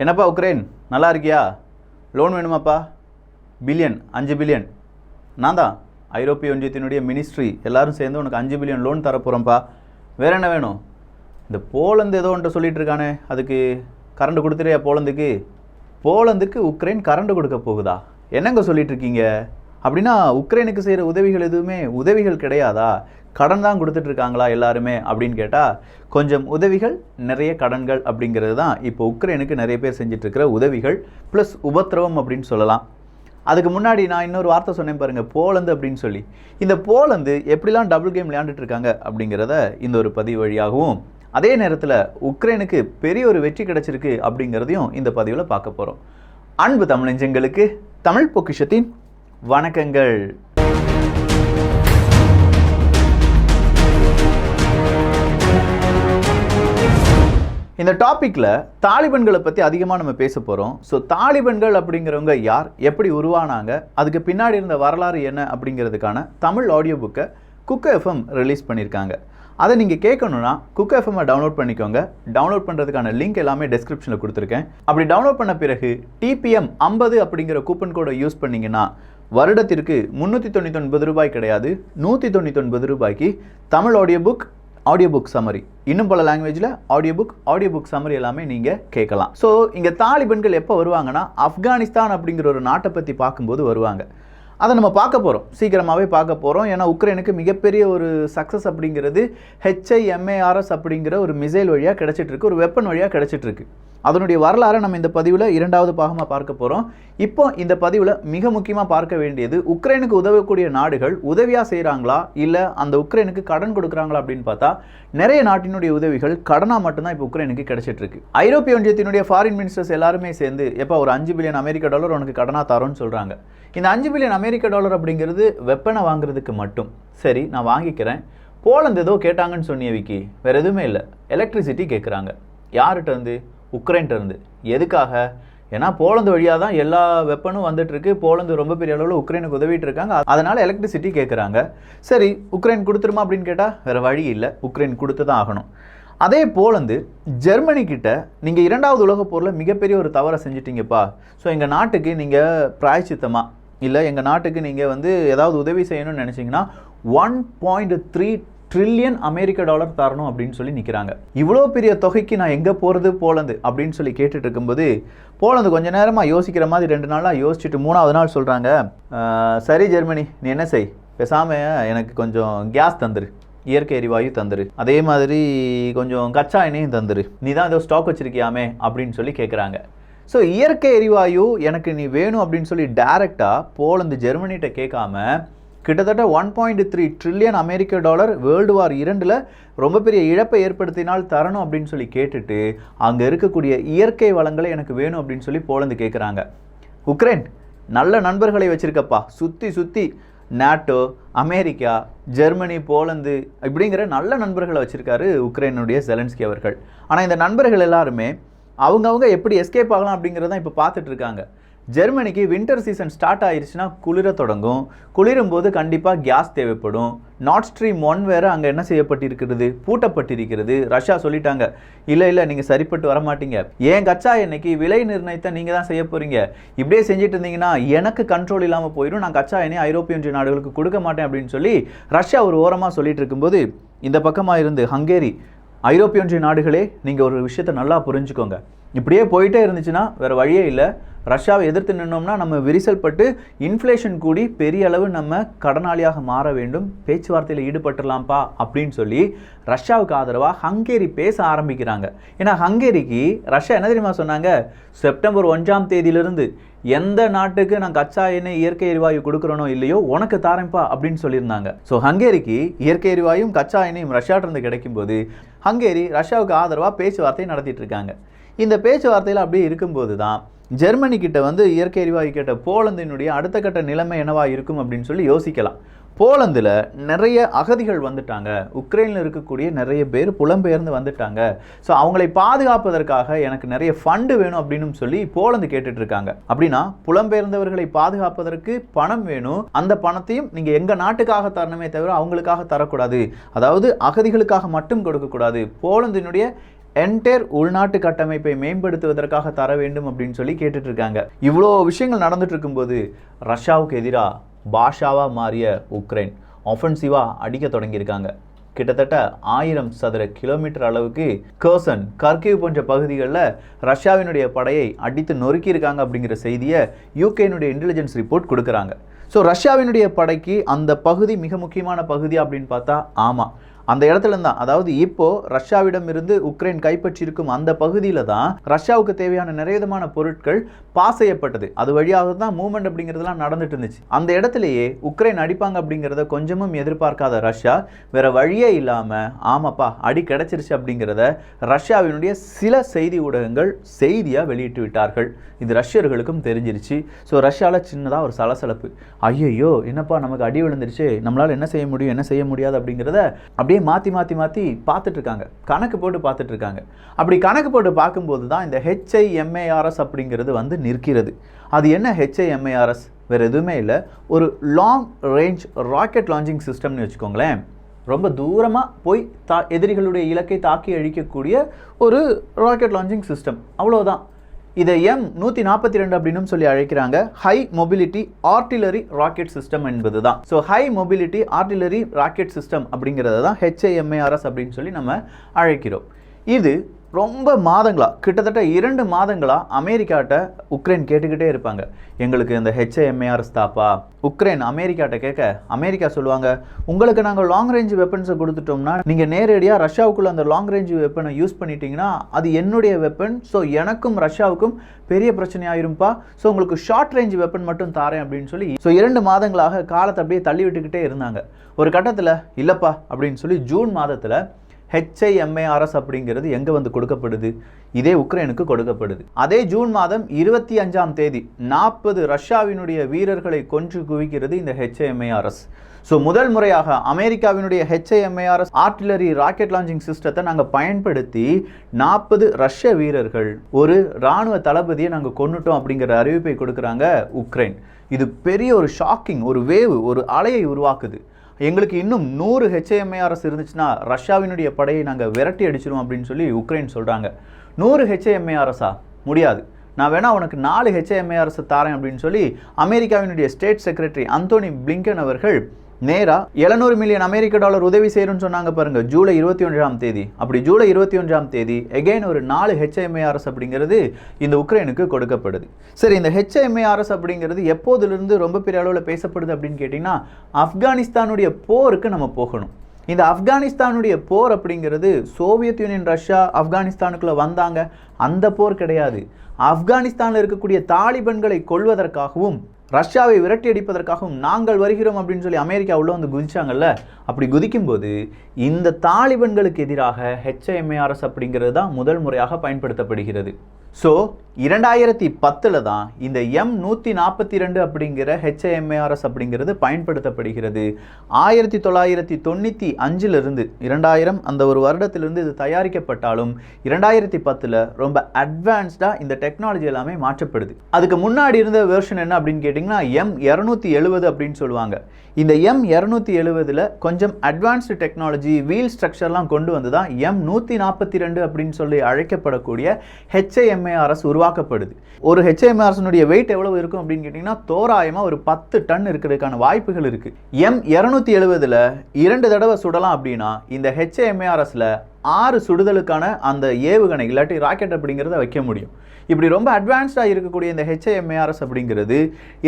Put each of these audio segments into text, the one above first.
என்னப்பா உக்ரைன் நல்லா இருக்கியா? லோன் வேணுமாப்பா? Billion 5 billion. நான் தான் ஐரோப்பிய ஒன்றியத்தினுடைய மினிஸ்ட்ரி எல்லாரும் சேர்ந்து உனக்கு 5 பில்லியன் லோன் தரப்போகிறோம்ப்பா. வேறு என்ன வேணும்? இந்த போலந்து ஏதோ ஒன்று சொல்லிட்டு இருக்கானே, அதுக்கு கரண்ட் கொடுத்துறியா? போலந்துக்கு உக்ரைன் கரண்ட் கொடுக்க போகுதா? என்னங்க சொல்லிட்டு இருக்கீங்க? அப்படின்னா உக்ரைனுக்கு செய்கிற உதவிகள் எதுவுமே உதவிகள் கிடையாதா? கடன் தான் கொடுத்துட்ருக்காங்களா எல்லாருமே அப்படின்னு கேட்டால், கொஞ்சம் உதவிகள் நிறைய கடன்கள் அப்படிங்கிறது தான் இப்போ உக்ரைனுக்கு நிறைய பேர் செஞ்சிட்ருக்கிற உதவிகள் ப்ளஸ் உபத்திரவம் அப்படின்னு சொல்லலாம். அதுக்கு முன்னாடி நான் இன்னொரு வார்த்தை சொன்னேன் பாருங்கள், போலந்து அப்படின்னு சொல்லி. இந்த போலந்து எப்படிலாம் டபுள் கேம் விளையாண்டுட்டு இருக்காங்க அப்படிங்கிறத இந்த ஒரு பதிவு வழியாகவும், அதே நேரத்தில் உக்ரைனுக்கு பெரிய ஒரு வெற்றி கிடைச்சிருக்கு அப்படிங்கிறதையும் இந்த பதிவில் பார்க்க போகிறோம். அன்பு தமிழ் நெஞ்சங்களுக்கு தமிழ் பொக்கிஷத்தின் வணக்கங்கள். இந்த டாப்பிக்கில் தாலிபன்களை பற்றி அதிகமாக நம்ம பேச போகிறோம். ஸோ தாலிபன்கள் அப்படிங்கிறவங்க யார், எப்படி உருவானாங்க, அதுக்கு பின்னாடி இருந்த வரலாறு என்ன அப்படிங்கிறதுக்கான தமிழ் ஆடியோ புக்கை குக் எஃப்எம் ரிலீஸ் பண்ணியிருக்காங்க. அதை நீங்கள் கேட்கணுன்னா குக் எஃப்எம்மை டவுன்லோட் பண்ணிக்கோங்க. டவுன்லோட் பண்ணுறதுக்கான லிங்க் எல்லாமே டிஸ்கிரிப்ஷனில் கொடுத்துருக்கேன். அப்படி டவுன்லோட் பண்ண பிறகு TPM 50 அப்படிங்கிற கூப்பன் கோடை யூஸ் பண்ணிங்கன்னா வருடத்திற்கு 399 ரூபாய் கிடையாது, 199 ரூபாய்க்கு தமிழ் ஆடியோ புக் சம்மரி, இன்னும் பல லாங்குவேஜில் ஆடியோ புக் சம்மரி எல்லாமே நீங்கள் கேட்கலாம். ஸோ இங்கே தாலிபன்கள் எப்போ வருவாங்கன்னா, ஆப்கானிஸ்தான் அப்படிங்கிற ஒரு நாட்டை பற்றி பார்க்கும்போது வருவாங்க. அதை நம்ம பார்க்க போகிறோம், சீக்கிரமாகவே பார்க்க போகிறோம். ஏன்னா உக்ரைனுக்கு மிகப்பெரிய ஒரு சக்ஸஸ் அப்படிங்கிறது HIMARS அப்படிங்கிற ஒரு மிசைல் வழியாக கிடச்சிட்ருக்கு, ஒரு வெப்பன் வழியாக கிடச்சிட்ருக்கு. அதனுடைய வரலாறை நம்ம இந்த பதிவில் 2வது பாகமாக பார்க்க போகிறோம். இப்போ இந்த பதிவில் மிக முக்கியமாக பார்க்க வேண்டியது, உக்ரைனுக்கு உதவக்கூடிய நாடுகள் உதவியாக செய்கிறாங்களா இல்லை அந்த உக்ரைனுக்கு கடன் கொடுக்குறாங்களா அப்படின்னு பார்த்தா, நிறைய நாட்டினுடைய உதவிகள் கடனாக மட்டும்தான் இப்போ உக்ரைனுக்கு கிடைச்சிட்ருக்கு. ஐரோப்பிய ஒன்றியத்தினுடைய ஃபாரின் மினிஸ்டர்ஸ் எல்லாருமே சேர்ந்து எப்போ ஒரு 5 பில்லியன் அமெரிக்க டாலர் உனக்கு கடனாக தரோன்னு சொல்கிறாங்க. இந்த 5 பில்லியன் அமெரிக்க டாலர் அப்படிங்கிறது வெப்பனை வாங்குறதுக்கு மட்டும். சரி, நான் வாங்கிக்கிறேன். போலந்து ஏதோ கேட்டாங்கன்னு சொன்னிய விக்கி, வேறு எதுவுமே இல்லை. எலக்ட்ரிசிட்டி கேட்குறாங்க. யார்கிட்ட இருந்து? உக்ரைன்ட்ட இருந்து. எதுக்காக? ஏன்னா போலந்து வழியாக தான் எல்லா வெப்பனும் வந்துட்டுருக்கு. போலந்து ரொம்ப பெரிய அளவில் உக்ரைனுக்கு உதவிட்டு இருக்காங்க, அதனால் எலக்ட்ரிசிட்டி கேட்குறாங்க. சரி, உக்ரைன் கொடுத்துருமா அப்படின்னு கேட்டால் வேறு வழி இல்லை, உக்ரைன் கொடுத்து தான் ஆகணும். அதே போலந்து ஜெர்மனி கிட்ட நீங்கள் 2வது உலகப் போரில் மிகப்பெரிய ஒரு தவறை செஞ்சிட்டிங்கப்பா, ஸோ எங்கள் நாட்டுக்கு நீங்கள் பிராயச்சித்தமாக இல்லை எங்கள் நாட்டுக்கு நீங்கள் ஏதாவது உதவி செய்யணும்னு நினச்சிங்கன்னா 1.3 ட்ரில்லியன் அமெரிக்க டாலர் தரணும் அப்படின்னு சொல்லி நிற்கிறாங்க. இவ்வளோ பெரிய தொகைக்கு நான் எங்கே போகிறது போலந்து அப்படின்னு சொல்லி கேட்டுட்டு இருக்கும்போது, போலந்து கொஞ்சம் நேரமாக யோசிக்கிற மாதிரி 2 நாளாக யோசிச்சுட்டு 3வது நாள் சொல்கிறாங்க, சரி ஜெர்மனி, நீ என்ன செய், பேசாமல் எனக்கு கொஞ்சம் கேஸ் தந்துரு, இயற்கை எரிவாயு தந்துரு, அதே மாதிரி கொஞ்சம் கச்சா எண்ணெயும் தந்துரு, நீ தான் ஏதோ ஸ்டாக் வச்சுருக்கியாமே அப்படின்னு சொல்லி கேட்குறாங்க. ஸோ இயற்கை எரிவாயு எனக்கு நீ வேணும் அப்படின்னு சொல்லி டைரெக்டாக போலந்து ஜெர்மனிகிட்ட கேட்காம கிட்டத்தட்ட 1.3 ட்ரில்லியன் அமெரிக்க டாலர் வேர்ல்டு வார் 2 ரொம்ப பெரிய இழப்பை ஏற்படுத்தினால் தரணும் அப்படின்னு சொல்லி கேட்டுட்டு, அங்கே இருக்கக்கூடிய இயற்கை வளங்களை எனக்கு வேணும் அப்படின்னு சொல்லி போலந்து கேட்குறாங்க. உக்ரைன் நல்ல நண்பர்களை வச்சுருக்கப்பா, சுற்றி நாட்டோ, அமெரிக்கா, ஜெர்மனி, போலந்து இப்படிங்கிற நல்ல நண்பர்களை வச்சுருக்காரு உக்ரைனுடைய ஜெலன்ஸ்கி அவர்கள். ஆனால் இந்த நண்பர்கள் எல்லாருமே அவங்கவுங்க எப்படி எஸ்கேப் ஆகலாம் அப்படிங்கிறதான் இப்போ பார்த்துட்டு இருக்காங்க. ஜெர்மனிக்கு வின்டர் சீசன் ஸ்டார்ட் ஆயிடுச்சுன்னா குளிர தொடங்கும். குளிரும் போது கண்டிப்பாக கேஸ் தேவைப்படும். நார்த் ஸ்ட்ரீம் 1 வேறு அங்கே என்ன செய்யப்பட்டிருக்கிறது, பூட்டப்பட்டிருக்கிறது. ரஷ்யா சொல்லிட்டாங்க, இல்லை நீங்கள் சரிப்பட்டு வரமாட்டீங்க, ஏன் கச்சா எண்ணெய்க்கு விலை நிர்ணயத்தை நீங்கள் தான் செய்ய போகிறீங்க, இப்படியே செஞ்சுட்டு இருந்தீங்கன்னா எனக்கு கண்ட்ரோல் இல்லாமல் போயிடும், நான் கச்சா எண்ணெய் ஐரோப்பிய ஒன்றிய நாடுகளுக்கு கொடுக்க மாட்டேன் அப்படின்னு சொல்லி ரஷ்யா ஒரு ஓரமாக சொல்லிட்டு இருக்கும்போது, இந்த பக்கமாக இருந்து ஹங்கேரி, ஐரோப்பிய ஒன்றிய நாடுகளே நீங்கள் ஒரு விஷயத்தை நல்லா புரிஞ்சுக்கோங்க, இப்படியே போயிட்டே இருந்துச்சுன்னா வேறு வழியே இல்லை, ரஷ்யாவை எதிர்த்து நின்னோம்னா நம்ம விரிசல் பட்டு இன்ஃப்ளேஷன் கூடி பெரிய அளவு நம்ம கடனாளியாக மாற வேண்டும், பேச்சுவார்த்தையில் ஈடுபட்டுடலாம்ப்பா அப்படின்னு சொல்லி ரஷ்யாவுக்கு ஆதரவாக ஹங்கேரி பேச ஆரம்பிக்கிறாங்க. ஏன்னா ஹங்கேரிக்கு ரஷ்யா என்ன தெரியுமா சொன்னாங்க, செப்டம்பர் 1ஆம் தேதியிலிருந்து எந்த நாட்டுக்கு நான் கச்சா எண்ணெய் இயற்கை எரிவாயு கொடுக்குறனோ இல்லையோ உனக்கு தாரேன்ப்பா அப்படின்னு சொல்லியிருந்தாங்க. ஸோ ஹங்கேரிக்கு இயற்கை எரிவாயும் கச்சா எண்ணெயும் ரஷ்யாட்டிருந்து கிடைக்கும்போது ஹங்கேரி ரஷ்யாவுக்கு ஆதரவாக பேச்சுவார்த்தை நடத்திட்டு இருக்காங்க. இந்த பேச்சுவார்த்தையில் அப்படியே இருக்கும்போது தான் ஜெர்மனி கிட்ட இயற்கை எரிவாயு கேட்ட போலந்தினுடைய அடுத்த கட்ட நிலைமை என்னவா இருக்கும் அப்படின்னு சொல்லி யோசிக்கலாம். போலந்தில் நிறைய அகதிகள் வந்துட்டாங்க, உக்ரைனில் இருக்கக்கூடிய நிறைய பேர் புலம்பெயர்ந்து வந்துட்டாங்க. ஸோ அவங்களை பாதுகாப்பதற்காக எனக்கு நிறைய ஃபண்டு வேணும் அப்படின்னு சொல்லி போலந்து கேட்டுட்டு இருக்காங்க. அப்படின்னா புலம்பெயர்ந்தவர்களை பாதுகாப்பதற்கு பணம் வேணும், அந்த பணத்தையும் நீங்கள் எங்கள் நாட்டுக்காக தரணுமே தவிர அவங்களுக்காக தரக்கூடாது, அதாவது அகதிகளுக்காக மட்டும் கொடுக்கக்கூடாது. போலந்தினுடைய என்டையர் உள்நாட்டு கட்டமைப்பை மேம்படுத்துவதற்காக தர வேண்டும் அப்படின்னு சொல்லி கேட்டுட்டு இருக்காங்க. இவ்வளோ விஷயங்கள் நடந்துட்டு இருக்கும்போது ரஷ்யாவுக்கு எதிராக பாஷாவா மாறிய உக்ரைன் ஆஃபென்சிவா அடிக்க தொடங்கியிருக்காங்க. கிட்டத்தட்ட 1000 சதுர கிலோமீட்டர் அளவுக்கு கர்சன், கர்கிவ் போன்ற பகுதிகளில் ரஷ்யாவினுடைய படையை அடித்து நொறுக்கியிருக்காங்க அப்படிங்கிற செய்தியை யூகேனுடைய இன்டெலிஜென்ஸ் ரிப்போர்ட் கொடுக்குறாங்க. ஸோ ரஷ்யாவினுடைய படைக்கு அந்த பகுதி மிக முக்கியமான பகுதி அப்படின்னு பார்த்தா ஆமாம், அந்த இடத்துல தான், அதாவது இப்போ ரஷ்யாவிடம் இருந்து உக்ரைன் கைப்பற்றியிருக்கும் அந்த பகுதியில் தான் ரஷ்யாவுக்கு தேவையான நிறைய விதமான பொருட்கள் பாஸ் செய்யப்பட்டது. அது வழியாக தான் மூவ்மெண்ட் அப்படிங்கிறதுலாம் நடந்துட்டு இருந்துச்சு. அந்த இடத்துலையே உக்ரைன் அடிப்பாங்க அப்படிங்கிறத கொஞ்சமும் எதிர்பார்க்காத ரஷ்யா வேற வழியே இல்லாமல் ஆமாப்பா அடி கிடைச்சிருச்சு அப்படிங்கிறத ரஷ்யாவினுடைய சில செய்தி ஊடகங்கள் செய்தியாக வெளியிட்டு விட்டார்கள். இது ரஷ்யர்களுக்கும் தெரிஞ்சிருச்சு. ஸோ ரஷ்யாவில் சின்னதாக ஒரு சலசலப்பு. ஐயோ என்னப்பா நமக்கு அடி விழுந்துருச்சு, நம்மளால் என்ன செய்ய முடியும் என்ன செய்ய முடியாது அப்படிங்கிறத அப்படியே மாற்றி பார்த்துட்டு இருக்காங்க, கணக்கு போட்டு பார்த்துட்டு இருக்காங்க. அப்படி கணக்கு போட்டு பார்க்கும்போது தான் இந்த HIMARS அப்படிங்கிறது வந்து நிற்கிறது. அது என்ன HIMARS? வேறு எதுவுமே இல்லை, ஒரு லாங் ரேஞ்ச் ராக்கெட் லான்ச்சிங் சிஸ்டம்னு வச்சுக்கோங்களேன். ரொம்ப தூரமாக போய் எதிரிகளுடைய இலக்கை தாக்கி அழிக்கக்கூடிய ஒரு ராக்கெட் லான்ச்சிங் சிஸ்டம், அவ்வளோதான். இதை M142 அப்படின்னு சொல்லி அழைக்கிறாங்க. High mobility artillery rocket system என்பது தான். So high mobility artillery rocket system அப்படிங்கிறத தான் HIMARS அப்படின்னு சொல்லி நம்ம அழைக்கிறோம். இது ரொம்ப மாதங்களாக, கிட்டத்தட்ட 2 மாதங்களாக அமெரிக்காட்ட உக்ரைன் கேட்டுக்கிட்டே இருப்பாங்க, எங்களுக்கு இந்த HIMARS தாப்பா. உக்ரைன் அமெரிக்காட்ட கேட்க அமெரிக்கா சொல்லுவாங்க, உங்களுக்கு நாங்கள் லாங் ரேஞ்ச் வெப்பன்ஸை கொடுத்துட்டோம்னா நீங்கள் நேரடியாக ரஷ்யாவுக்குள்ள அந்த லாங் ரேஞ்ச் வெப்பனை யூஸ் பண்ணிட்டீங்கன்னா அது என்னுடைய வெப்பன், ஸோ எனக்கும் ரஷ்யாவுக்கும் பெரிய பிரச்சனை ஆயிரும்பா, ஸோ உங்களுக்கு ஷார்ட் ரேஞ்ச் வெப்பன் மட்டும் தாரேன் அப்படின்னு சொல்லி 2 மாதங்களாக காலத்தை அப்படியே தள்ளி விட்டுக்கிட்டே இருந்தாங்க. ஒரு கட்டத்தில் இல்லைப்பா அப்படின்னு சொல்லி ஜூன் மாதத்தில் HIMARS அப்படிங்கிறது எங்கே வந்து கொடுக்கப்படுது? இதே உக்ரைனுக்கு கொடுக்கப்படுது. அதே ஜூன் மாதம் 25ஆம் தேதி 40 ரஷ்யாவினுடைய வீரர்களை கொன்று குவிக்கிறது இந்த HIMARS. ஸோ முதல் முறையாக அமெரிக்காவினுடைய HIMARS ஆர்டிலரி ராக்கெட் லான்ச்சிங் சிஸ்டத்தை நாங்கள் பயன்படுத்தி 40 ரஷ்ய வீரர்கள், ஒரு இராணுவ தளபதியை நாங்கள் கொன்னுட்டோம் அப்படிங்கிற அறிவிப்பை கொடுக்குறாங்க உக்ரைன். இது பெரிய ஒரு ஷாக்கிங், ஒரு வேவ், ஒரு அலையை உருவாக்குது. எங்களுக்கு இன்னும் 100 HIMARS இருந்துச்சுன்னா ரஷ்யாவினுடைய படையை நாங்கள் விரட்டி அடிச்சிருவோம் அப்படின்னு சொல்லி உக்ரைன் சொல்கிறாங்க. 100 HIMARS-ஆ? முடியாது, நான் வேணா உனக்கு 4 HIMARS தாரேன் அப்படின்னு சொல்லி அமெரிக்காவினுடைய ஸ்டேட் செக்ரட்டரி அந்தோனி பிளிங்கன் அவர்கள் நேராக $700 மில்லியன் அமெரிக்க உதவி செய்யணும்னு சொன்னாங்க பாருங்க, ஜூலை 21ஆம் தேதி. அப்படி ஜூலை 21ஆம் தேதி எகைன் ஒரு 4 HIMARS அப்படிங்கிறது இந்த உக்ரைனுக்கு கொடுக்கப்படுது. சரி, இந்த HIMARS அப்படிங்கிறது எப்போதிலிருந்து ரொம்ப பெரிய அளவில் பேசப்படுது அப்படின்னு கேட்டிங்கன்னா, ஆப்கானிஸ்தானுடைய போருக்கு நம்ம போகணும். இந்த ஆப்கானிஸ்தானுடைய போர் அப்படிங்கிறது சோவியத் யூனியன் ரஷ்யா ஆப்கானிஸ்தானுக்குள்ளே வந்தாங்க, அந்த போர் கிடையாது. ஆப்கானிஸ்தானில் இருக்கக்கூடிய தாலிபன்களை கொல்வதற்காகவும் ரஷ்யாவை விரட்டி அடிப்பதற்காகவும் நாங்கள் வருகிறோம் அப்படின்னு சொல்லி அமெரிக்கா உள்ள வந்து குதிச்சாங்கல்ல, அப்படி குதிக்கும்போது இந்த தாலிபன்களுக்கு எதிராக HIMARS அப்படிங்கிறது தான் முதல் முறையாக பயன்படுத்தப்படுகிறது. ஸோ 2010 தான் இந்த M142 அப்படிங்கிற HIMARS அப்படிங்கிறது பயன்படுத்தப்படுகிறது. 1995 2000 அந்த ஒரு வருடத்திலிருந்து இது தயாரிக்கப்பட்டாலும் 2010 ரொம்ப அட்வான்ஸ்டாக இந்த டெக்னாலஜி எல்லாமே மாற்றப்படுது. அதுக்கு முன்னாடி இருந்த வெர்ஷன் என்ன அப்படின்னு கேட்டிங்கன்னா M270 அப்படின்னு சொல்லுவாங்க. இந்த M270 கொஞ்சம் அட்வான்ஸ்டு டெக்னாலஜி, வீல் ஸ்ட்ரக்சர்லாம் கொண்டு வந்து தான் M142 அப்படின்னு சொல்லி அழைக்கப்படக்கூடிய HIMARS உருவாக்கப்படுது. ஒரு HIMARS-னுடைய வெயிட் எவ்வளவு இருக்கும் அப்படின்னு கேட்டிங்கன்னா தோராயமாக ஒரு 10 டன் இருக்கிறதுக்கான வாய்ப்புகள் இருக்குது. M270 2 தடவை சுடலாம் அப்படின்னா இந்த HIMARS-ல 6 சுடுதலுக்கான அந்த ஏவுகணை இல்லாட்டி ராக்கெட் அப்படிங்கிறத வைக்க முடியும். இப்படி ரொம்ப அட்வான்ஸ்டாக இருக்கக்கூடிய இந்த HIMARS அப்படிங்கிறது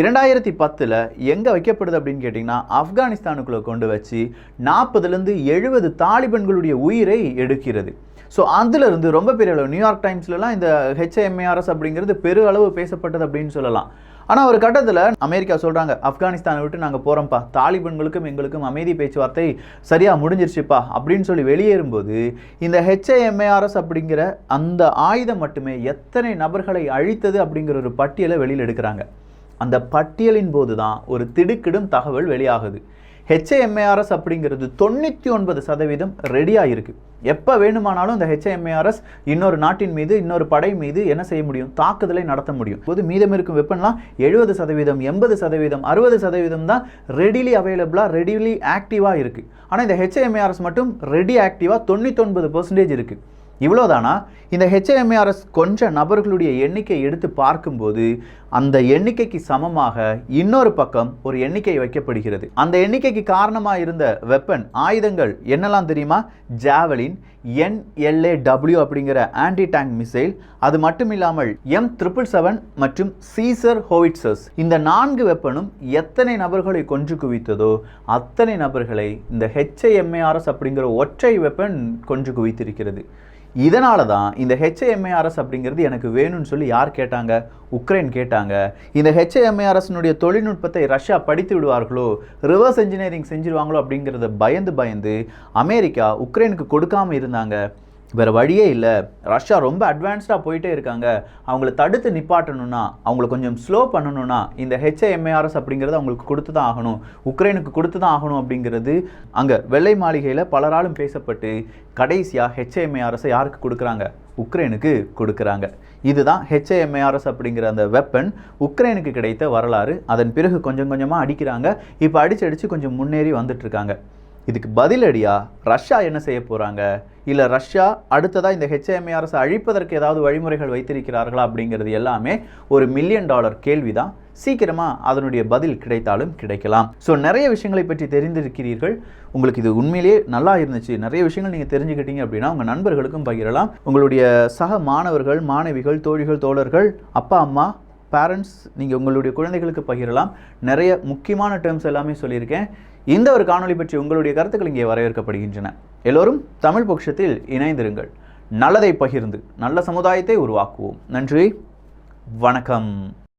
2010 எங்கே வைக்கப்படுது அப்படின்னு கேட்டிங்கன்னா ஆப்கானிஸ்தானுக்குள்ளே கொண்டு வச்சு 40லேருந்து 70 தாலிபன்களுடைய உயிரை எடுக்கிறது. ஸோ அதிலிருந்து ரொம்ப பெரிய அளவு நியூயார்க் டைம்ஸ்லாம் இந்த HIMARS அப்படிங்கிறது பெரு அளவு பேசப்பட்டது அப்படின்னு சொல்லலாம். ஆனால் ஒரு கட்டத்தில் அமெரிக்கா சொல்கிறாங்க, ஆப்கானிஸ்தானை விட்டு நாங்கள் போகிறோம்ப்பா, தாலிபன்களுக்கும் எங்களுக்கும் அமைதி பேச்சுவார்த்தை சரியாக முடிஞ்சிருச்சுப்பா அப்படின்னு சொல்லி வெளியேறும்போது இந்த HIMARS அப்படிங்கிற அந்த ஆயுதம் மட்டுமே எத்தனை நபர்களை அழித்தது அப்படிங்கிற ஒரு பட்டியலை வெளியில் எடுக்கிறாங்க. அந்த பட்டியலின் போது தான் ஒரு திடுக்கிடும் தகவல் வெளியாகுது. HIMARS அப்படிங்கிறது 99% ரெடியாக இருக்குது. எப்போ வேணுமானாலும் இந்த HIMARS இன்னொரு நாட்டின் மீது, இன்னொரு படை மீது என்ன செய்ய முடியும்? தாக்குதலை நடத்த முடியும். போது மீதம் இருக்கும் வெப்பன்லாம் 70%, 80%, 60% தான் ரெடிலி அவைலபிளாக, ரெடிலி ஆக்டிவாக இருக்குது. ஆனால் இந்த HIMARS மட்டும் ரெடி ஆக்டிவாக 99% இருக்குது. இவ்வளோதானா? இந்த HIMARS கொஞ்ச நபர்களுடைய எண்ணிக்கை எடுத்து பார்க்கும்போது அந்த எண்ணிக்கைக்கு சமமாக இன்னொரு பக்கம் ஒரு எண்ணிக்கை வைக்கப்படுகிறது. அந்த எண்ணிக்கைக்கு காரணமாக இருந்த வெப்பன் ஆயுதங்கள் என்னெல்லாம் தெரியுமா? ஜாவலின், NLAW அப்படிங்கிற ஆன்டி டேங்க் மிசைல், அது மட்டும் இல்லாமல் M777 மற்றும் சீசர் ஹோவிட்சர்ஸ். இந்த 4 வெப்பனும் எத்தனை நபர்களை கொன்று குவித்ததோ அத்தனை நபர்களை இந்த HIMARS அப்படிங்கிற ஒற்றை வெப்பன் கொன்று குவித்திருக்கிறது. இதனால தான் இந்த HIMARS அப்படிங்கிறது எனக்கு வேணும்னு சொல்லி யார் கேட்டாங்க? உக்ரைன் கேட்டாங்க. இந்த HIMARS தொழில்நுட்பத்தை ரஷ்யா படித்து விடுவார்களோ, ரிவர்ஸ் இன்ஜினியரிங் செஞ்சிருவாங்களோ அப்படிங்கிறத பயந்து அமெரிக்கா உக்ரைனுக்கு கொடுக்காம இருந்தாங்க. வேறு வழியே இல்லை. ரஷ்யா ரொம்ப அட்வான்ஸ்டாக போயிட்டே இருக்காங்க. அவங்கள தடுத்து நிப்பாட்டணும்னா, அவங்கள கொஞ்சம் ஸ்லோ பண்ணணும்னா இந்த HIMARS அப்படிங்கிறது அவங்களுக்கு கொடுத்து தான் ஆகணும், உக்ரைனுக்கு கொடுத்து தான் ஆகணும் அப்படிங்கிறது அங்கே வெள்ளை மாளிகையில் பலராலும் பேசப்பட்டு கடைசியாக HIMARS யாருக்கு கொடுக்குறாங்க? உக்ரைனுக்கு கொடுக்குறாங்க. இதுதான் HIMARS அப்படிங்கிற அந்த வெப்பன் உக்ரைனுக்கு கிடைத்த வரலாறு. அதன் பிறகு கொஞ்சம் கொஞ்சமாக அடிக்கிறாங்க. இப்போ அடித்து கொஞ்சம் முன்னேறி வந்துட்டு இருக்காங்க. இதுக்கு பதிலடியா ரஷ்யா என்ன செய்ய போகிறாங்க? இல்லை ரஷ்யா அடுத்ததாக இந்த HIMARS அழிப்பதற்கு ஏதாவது வழிமுறைகள் வைத்திருக்கிறார்களா அப்படிங்கிறது எல்லாமே ஒரு $1 மில்லியன் கேள்வி தான். சீக்கிரமாக அதனுடைய பதில் கிடைத்தாலும் கிடைக்கலாம். ஸோ நிறைய விஷயங்களை பற்றி தெரிந்திருக்கிறீர்கள். உங்களுக்கு இது உண்மையிலேயே நல்லா இருந்துச்சு, நிறைய விஷயங்கள் நீங்கள் தெரிஞ்சுக்கிட்டீங்க அப்படின்னா உங்கள் நண்பர்களுக்கும் பகிரலாம். உங்களுடைய சக மாணவர்கள், மாணவிகள், தோழிகள், தோழர்கள், அப்பா அம்மா, பேரண்ட்ஸ், நீங்கள் உங்களுடைய குழந்தைகளுக்கு பகிரலாம். நிறைய முக்கியமான டேர்ம்ஸ் எல்லாமே சொல்லியிருக்கேன். இந்த ஒரு காணொளி பற்றி உங்களுடைய கருத்துக்கள் இங்கே வரவேற்கப்படுகின்றன. எல்லோரும் தமிழ் பொக்கிஷத்தில் இணைந்திருங்கள். நல்லதை பகிர்ந்து நல்ல சமுதாயத்தை உருவாக்குவோம். நன்றி, வணக்கம்.